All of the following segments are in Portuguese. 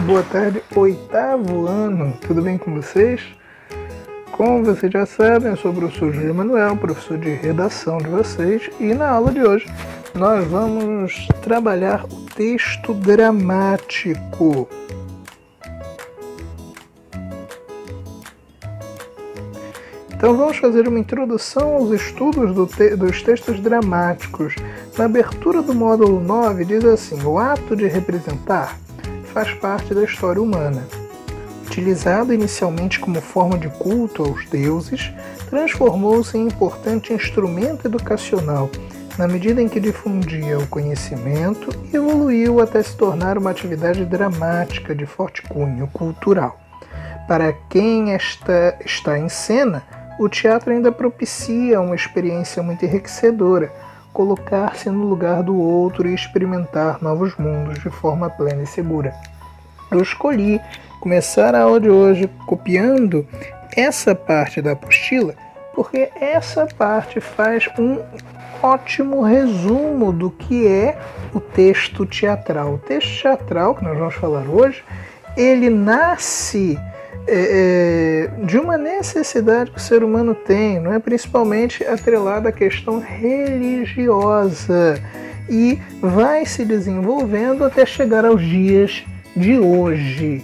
boa tarde, oitavo ano, tudo bem com vocês? Como vocês já sabem, eu sou o professor Júlio Manuel, professor de redação de vocês, e na aula de hoje nós vamos trabalhar o texto dramático. Então vamos fazer uma introdução aos estudos dos textos dramáticos. Na abertura do módulo 9 diz assim: o ato de representar faz parte da história humana. Utilizado inicialmente como forma de culto aos deuses, transformou-se em importante instrumento educacional, na medida em que difundia o conhecimento e evoluiu até se tornar uma atividade dramática de forte cunho cultural. Para quem está em cena, o teatro ainda propicia uma experiência muito enriquecedora, colocar-se no lugar do outro e experimentar novos mundos de forma plena e segura. Eu escolhi começar a aula de hoje copiando essa parte da apostila, porque essa parte faz um ótimo resumo do que é o texto teatral. O texto teatral, que nós vamos falar hoje, ele nasce de uma necessidade que o ser humano tem, não é? Principalmente atrelada à questão religiosa, e vai se desenvolvendo até chegar aos dias de hoje.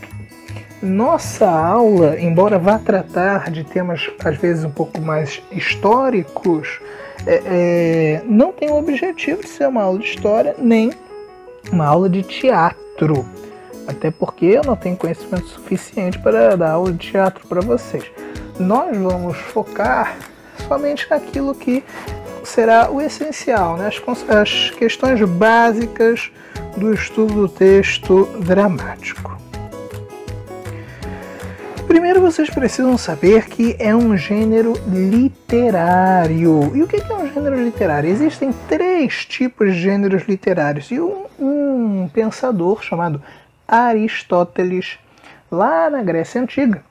Nossa aula, embora vá tratar de temas às vezes um pouco mais históricos, não tem o objetivo de ser uma aula de história nem uma aula de teatro. Até porque eu não tenho conhecimento suficiente para dar aula de teatro para vocês. Nós vamos focar somente naquilo que será o essencial, né? As questões básicas do estudo do texto dramático. Primeiro vocês precisam saber que é um gênero literário. E o que é um gênero literário? Existem 3 tipos de gêneros literários e um pensador chamado Aristóteles, lá na Grécia Antiga,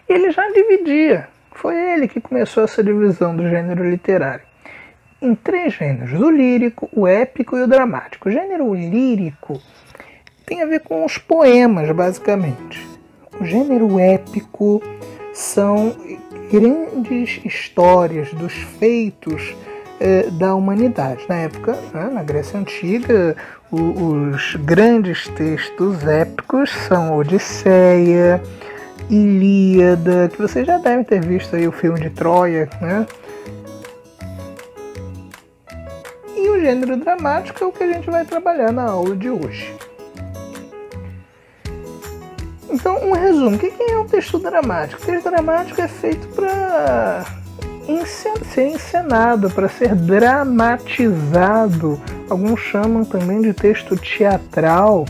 ele já dividia, foi ele que começou essa divisão do gênero literário em 3 gêneros: o lírico, o épico e o dramático. O gênero lírico tem a ver com os poemas, basicamente. O gênero épico são grandes histórias dos feitos da humanidade. Na época, na Grécia Antiga, os grandes textos épicos são Odisseia, Ilíada, que vocês já devem ter visto aí o filme de Troia, né? E o gênero dramático é o que a gente vai trabalhar na aula de hoje. Então, um resumo. O que é um texto dramático? O texto dramático é feito para ser encenado, para ser dramatizado. Alguns chamam também de texto teatral.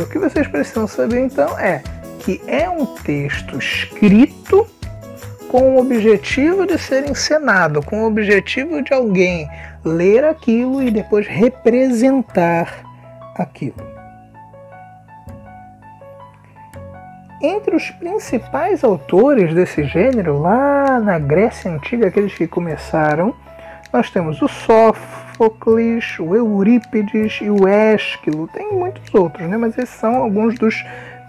O que vocês precisam saber então é que é um texto escrito com o objetivo de ser encenado, com o objetivo de alguém ler aquilo e depois representar aquilo. Entre os principais autores desse gênero, lá na Grécia Antiga, aqueles que começaram, nós temos o Sófocles, o Eurípides e o Ésquilo. Tem muitos outros, né? Mas esses são alguns dos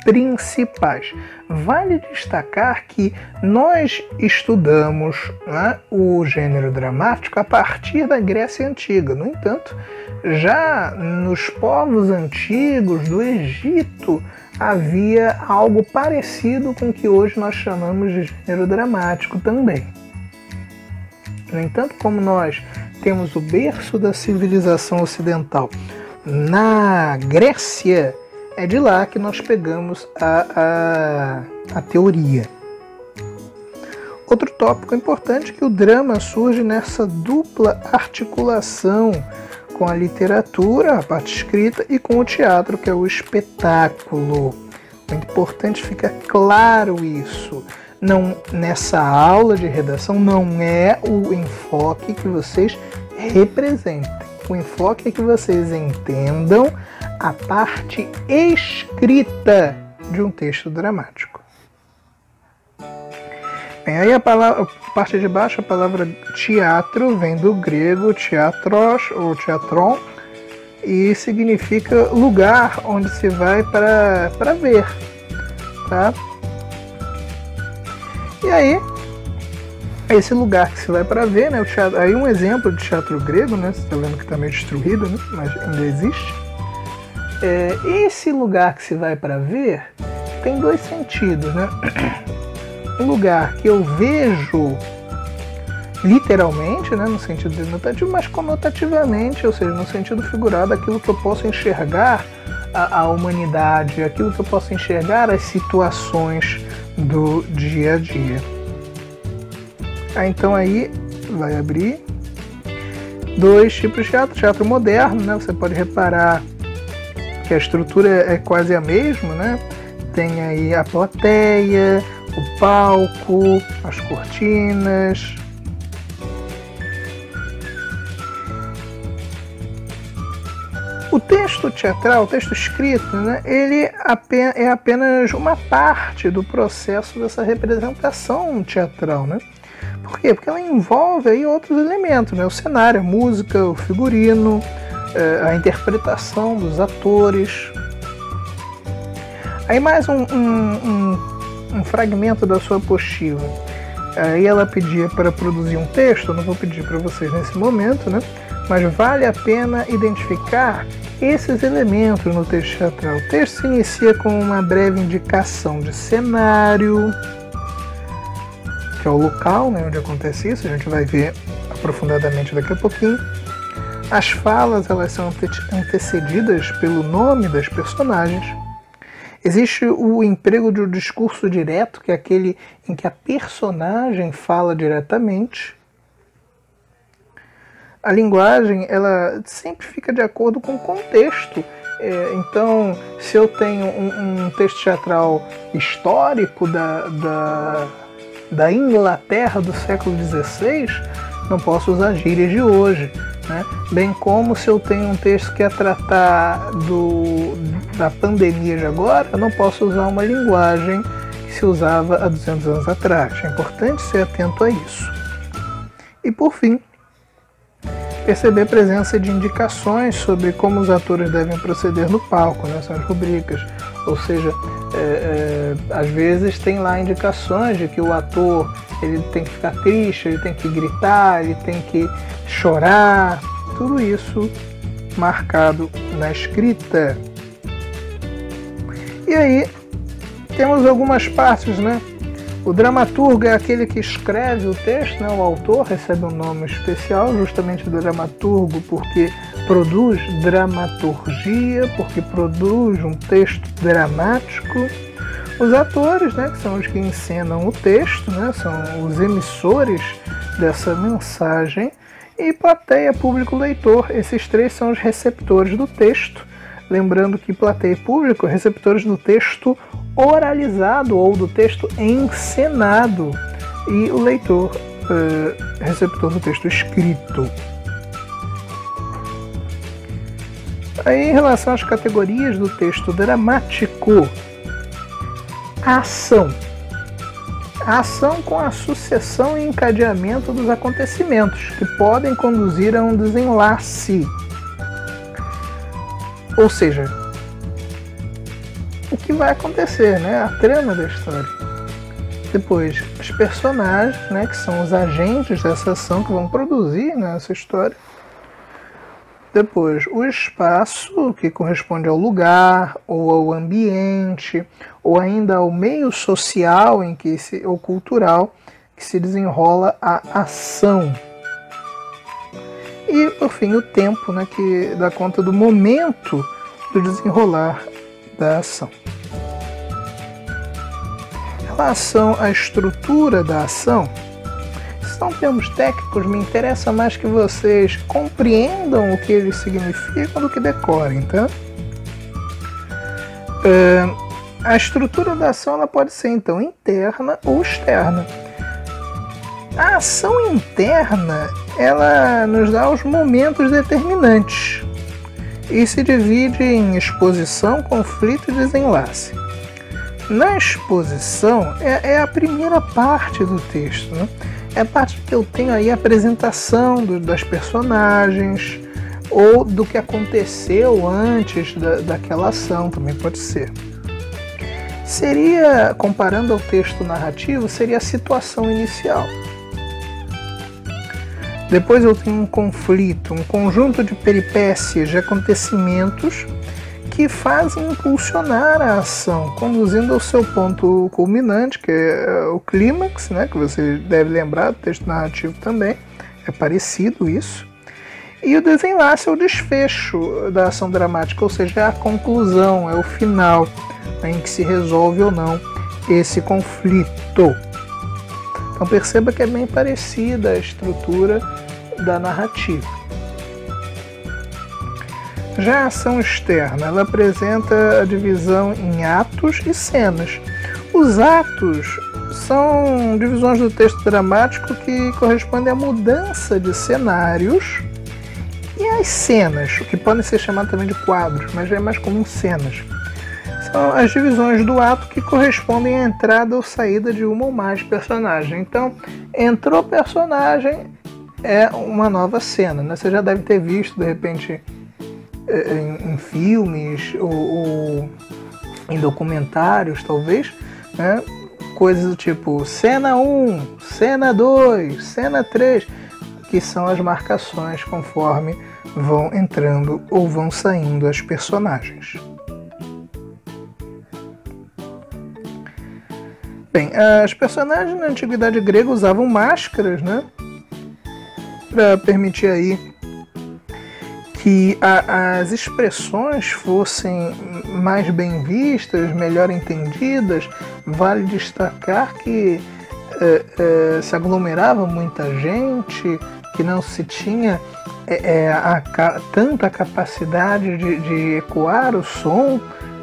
principais. Vale destacar que nós estudamos, né, o gênero dramático a partir da Grécia Antiga. No entanto, já nos povos antigos do Egito, havia algo parecido com o que hoje nós chamamos de gênero dramático também. No entanto, como nós temos o berço da civilização ocidental na Grécia, é de lá que nós pegamos a teoria. Outro tópico importante é que o drama surge nessa dupla articulação com a literatura, a parte escrita, e com o teatro, que é o espetáculo. Muito importante ficar claro isso. Não, nessa aula de redação não é o enfoque que vocês representem. O enfoque é que vocês entendam a parte escrita de um texto dramático. Bem, aí a parte de baixo, a palavra teatro vem do grego teatros ou teatron, e significa lugar onde se vai para ver, tá? E aí, esse lugar que se vai para ver, né? O teatro, aí um exemplo de teatro grego, né? Você está vendo que está meio destruído, né? Mas ainda existe. Esse lugar que se vai para ver tem dois sentidos, né? Um lugar que eu vejo literalmente, né, no sentido denotativo, mas conotativamente, ou seja, no sentido figurado, aquilo que eu posso enxergar a humanidade, aquilo que eu posso enxergar as situações do dia a dia. Então aí vai abrir dois tipos de teatro. Teatro moderno, né, você pode reparar que a estrutura é quase a mesma, né? Tem aí a plateia, o palco, as cortinas. O texto teatral, o texto escrito, né, ele é apenas uma parte do processo dessa representação teatral, né? Por quê? Porque ela envolve aí outros elementos, né? O cenário, a música, o figurino, a interpretação dos atores. Aí mais um fragmento da sua apostila. Aí ela pedia para produzir um texto, eu não vou pedir para vocês nesse momento, né? Mas vale a pena identificar esses elementos no texto teatral. O texto se inicia com uma breve indicação de cenário, que é o local, né, onde acontece isso, a gente vai ver aprofundadamente daqui a pouquinho. As falas, elas são antecedidas pelo nome das personagens. Existe o emprego de um discurso direto, que é aquele em que a personagem fala diretamente. A linguagem, ela sempre fica de acordo com o contexto. Então, se eu tenho um texto teatral histórico da Inglaterra do século XVI, não posso usar gírias de hoje, né? Bem como se eu tenho um texto que é tratar da pandemia de agora, eu não posso usar uma linguagem que se usava há 200 anos atrás. É importante ser atento a isso. E por fim, perceber a presença de indicações sobre como os atores devem proceder no palco, né? São as rubricas. Ou seja, às vezes tem lá indicações de que o ator ele tem que ficar triste, ele tem que gritar, ele tem que chorar. Tudo isso marcado na escrita. E aí temos algumas partes, né? O dramaturgo é aquele que escreve o texto, né? O autor recebe um nome especial, justamente dramaturgo, porque produz dramaturgia, porque produz um texto dramático. Os atores, né, que são os que encenam o texto, né, são os emissores dessa mensagem. E plateia, público, leitor, esses três são os receptores do texto. Lembrando que plateia e público, receptores do texto oralizado ou do texto encenado, e o leitor, receptor do texto escrito. Aí, em relação às categorias do texto dramático, a ação. A ação com a sucessão e encadeamento dos acontecimentos, que podem conduzir a um desenlace. Ou seja, o que vai acontecer, né? A trama da história. Depois, os personagens, né, que são os agentes dessa ação que vão produzir, né, essa história. Depois, o espaço, que corresponde ao lugar, ou ao ambiente, ou ainda ao meio social ou cultural que se desenrola a ação. E, por fim, o tempo, né, que dá conta do momento do desenrolar da ação. Em relação à estrutura da ação, são termos técnicos, me interessa mais que vocês compreendam o que eles significam do que decorem, tá? A estrutura da ação ela pode ser, então, interna ou externa. A ação interna, ela nos dá os momentos determinantes e se divide em exposição, conflito e desenlace. Na exposição, é a primeira parte do texto, né? É a parte que eu tenho aí a apresentação das personagens, ou do que aconteceu antes daquela ação, também pode ser. Seria, comparando ao texto narrativo, seria a situação inicial. Depois eu tenho um conflito, um conjunto de peripécias, de acontecimentos que fazem impulsionar a ação, conduzindo ao seu ponto culminante, que é o clímax, né, que você deve lembrar do texto narrativo também, é parecido isso. E o desenlace é o desfecho da ação dramática, ou seja, é a conclusão, é o final, né, em que se resolve ou não esse conflito. Então perceba que é bem parecida a estrutura da narrativa. Já a ação externa, ela apresenta a divisão em atos e cenas. Os atos são divisões do texto dramático que correspondem à mudança de cenários, e as cenas, o que podem ser chamadas também de quadros, mas é mais comum cenas. São as divisões do ato que correspondem à entrada ou saída de uma ou mais personagens. Então, entrou personagem, é uma nova cena, né? Você já deve ter visto, de repente, em filmes ou em documentários, talvez, né? Coisas do tipo cena 1, cena 2, cena 3, que são as marcações conforme vão entrando ou vão saindo as personagens. Bem, as personagens na antiguidade grega usavam máscaras, né, para permitir aí que as expressões fossem mais bem vistas, melhor entendidas. Vale destacar que se aglomerava muita gente, que não se tinha tanta capacidade de ecoar o som,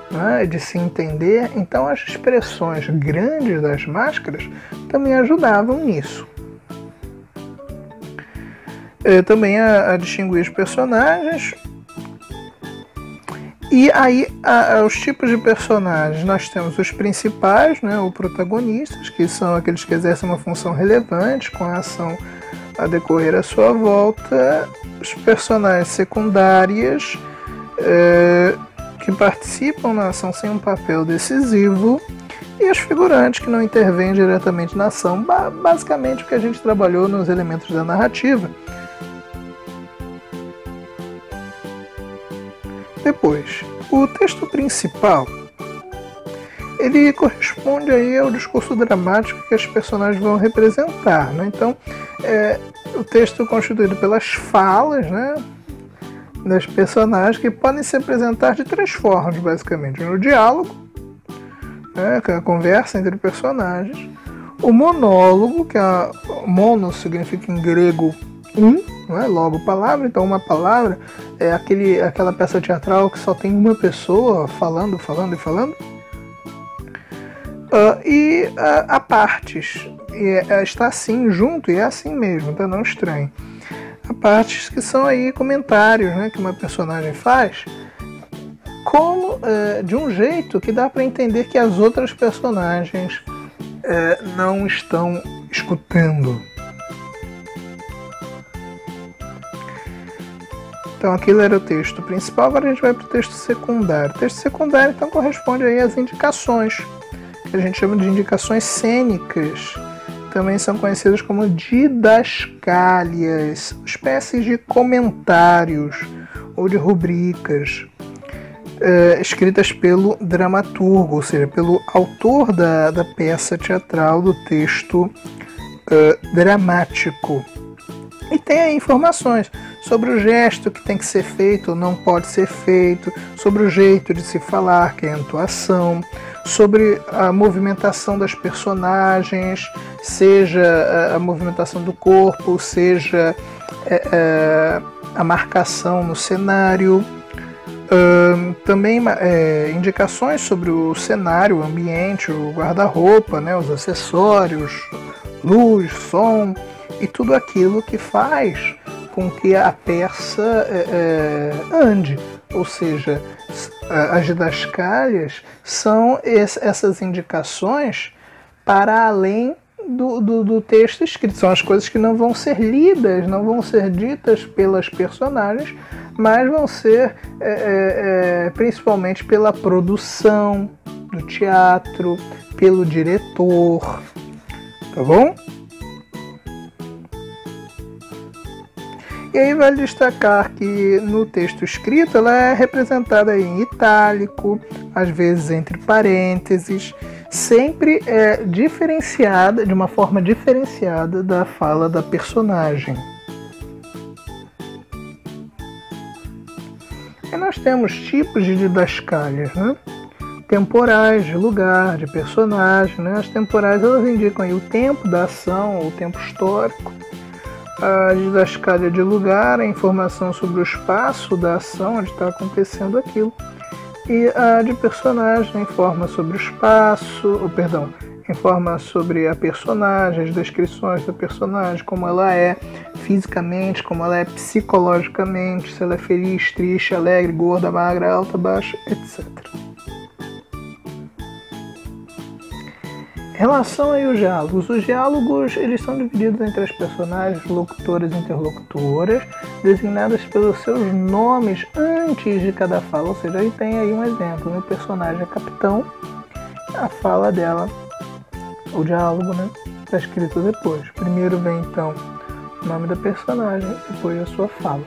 né, de se entender. Então as expressões grandes das máscaras também ajudavam nisso. Também a distinguir os personagens. E aí, os tipos de personagens, nós temos os principais, né, os protagonistas, que são aqueles que exercem uma função relevante com a ação a decorrer à sua volta, os personagens secundários, que participam na ação sem um papel decisivo, e os figurantes que não intervêm diretamente na ação, basicamente o que a gente trabalhou nos elementos da narrativa. Depois, o texto principal, ele corresponde aí ao discurso dramático que as personagens vão representar, né? Então, o texto é constituído pelas falas, né, das personagens, que podem se apresentar de três formas, basicamente. No diálogo, né, que é a conversa entre personagens. O monólogo, que mono significa em grego não é? Logo palavra, então uma palavra é aquela peça teatral que só tem uma pessoa falando. E a partes, está assim junto, e é assim mesmo, então não estranho. A partes que são aí comentários, né, que uma personagem faz, como de um jeito que dá para entender que as outras personagens não estão escutando. Então aquilo era o texto principal, agora a gente vai para o texto secundário. O texto secundário então corresponde aí às indicações, que a gente chama de indicações cênicas. Também são conhecidas como didascálias, espécies de comentários ou de rubricas, escritas pelo dramaturgo, ou seja, pelo autor da peça teatral, do texto dramático. E tem aí informações sobre o gesto que tem que ser feito ou não pode ser feito, sobre o jeito de se falar, que é a entoação, sobre a movimentação das personagens, seja a movimentação do corpo, seja a marcação no cenário. Também indicações sobre o cenário, o ambiente, o guarda-roupa, né, os acessórios, luz, som e tudo aquilo que faz com que a peça ande. Ou seja, as didascálias são essas indicações para além do texto escrito. São as coisas que não vão ser lidas, não vão ser ditas pelas personagens, mas vão ser principalmente pela produção do teatro, pelo diretor, tá bom? E aí vale destacar que no texto escrito ela é representada em itálico, às vezes entre parênteses, sempre é diferenciada, de uma forma diferenciada da fala da personagem. E nós temos tipos de didascálias, né? Temporais, de lugar, de personagem, né? As temporais elas indicam aí o tempo da ação, o tempo histórico. A didascália de lugar, a informação sobre o espaço da ação, onde está acontecendo aquilo. E a de personagem informa sobre o espaço, informa sobre a personagem, as descrições da personagem, como ela é fisicamente, como ela é psicologicamente, se ela é feliz, triste, alegre, gorda, magra, alta, baixa, etc. Em relação aí aos diálogos, os diálogos eles são divididos entre as personagens, locutores e interlocutoras, designadas pelos seus nomes antes de cada fala, ou seja, aí tem aí um exemplo, meu personagem é capitão, a fala dela, o diálogo, né, está escrito depois. Primeiro vem então o nome da personagem, depois a sua fala.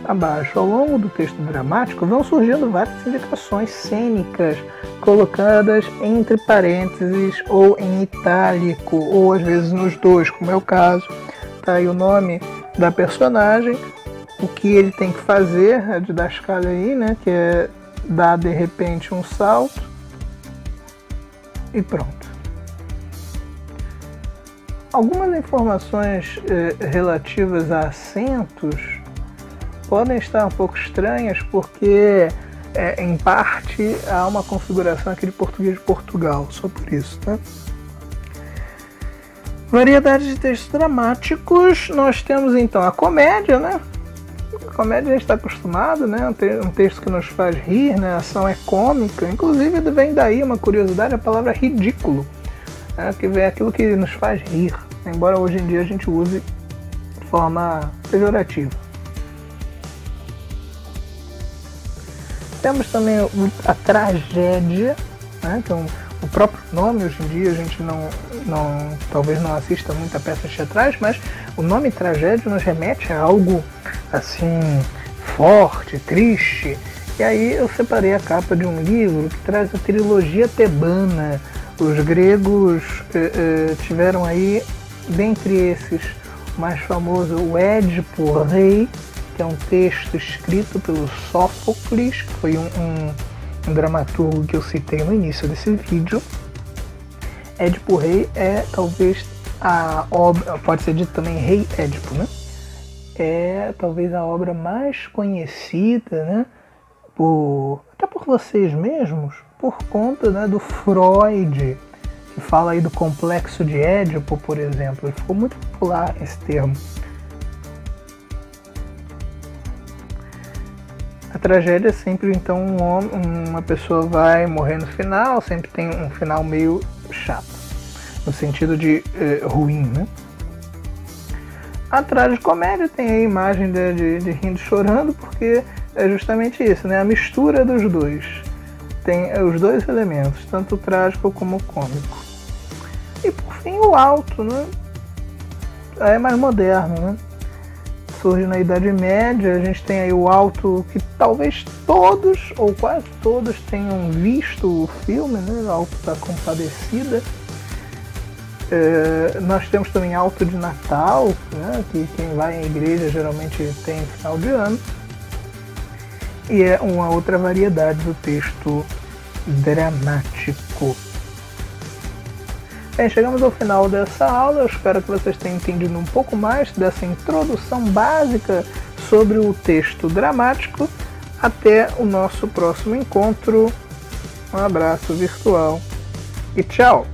Abaixo, ao longo do texto dramático, vão surgindo várias indicações cênicas colocadas entre parênteses ou em itálico, ou às vezes nos dois, como é o caso. Tá aí o nome da personagem, o que ele tem que fazer, a didascália aí, né, que é dar de repente um salto e pronto. Algumas informações relativas a acentos podem estar um pouco estranhas porque, em parte, há uma configuração aqui de português de Portugal, só por isso, tá? Variedade de textos dramáticos, nós temos então a comédia, né? A comédia a gente está acostumado, né? Um texto que nos faz rir, né? A ação é cômica, inclusive vem daí uma curiosidade, a palavra ridículo, né? Que vem aquilo que nos faz rir, embora hoje em dia a gente use de forma pejorativa. Temos também a tragédia, né? Então, o próprio nome, hoje em dia, a gente talvez não assista muita peças teatrais, mas o nome tragédia nos remete a algo assim forte, triste. E aí eu separei a capa de um livro que traz a trilogia tebana. Os gregos tiveram aí, dentre esses, o mais famoso, o Édipo Rei, que é um texto escrito pelo Sófocles, que foi um dramaturgo que eu citei no início desse vídeo. Édipo Rei é talvez a obra, pode ser dito também Rei Édipo, né? É talvez a obra mais conhecida, né? Até por vocês mesmos, por conta, né, do Freud, que fala aí do complexo de Édipo, por exemplo. E ficou muito popular esse termo. A tragédia é sempre, então, uma pessoa vai morrer no final, sempre tem um final meio chato, no sentido de ruim, né? A tragicomédia tem a imagem de rindo e chorando, porque é justamente isso, né? A mistura dos dois. Tem os dois elementos, tanto o trágico como o cômico. E por fim o alto, né? É mais moderno, né? Surge na Idade Média, a gente tem aí o alto que talvez todos, ou quase todos, tenham visto o filme, né? O Alto da Compadecida. Nós temos também alto de Natal, né? Que quem vai à igreja geralmente tem final de ano. E é uma outra variedade do texto dramático. Bem, chegamos ao final dessa aula. Eu espero que vocês tenham entendido um pouco mais dessa introdução básica sobre o texto dramático. Até o nosso próximo encontro. Um abraço virtual e tchau!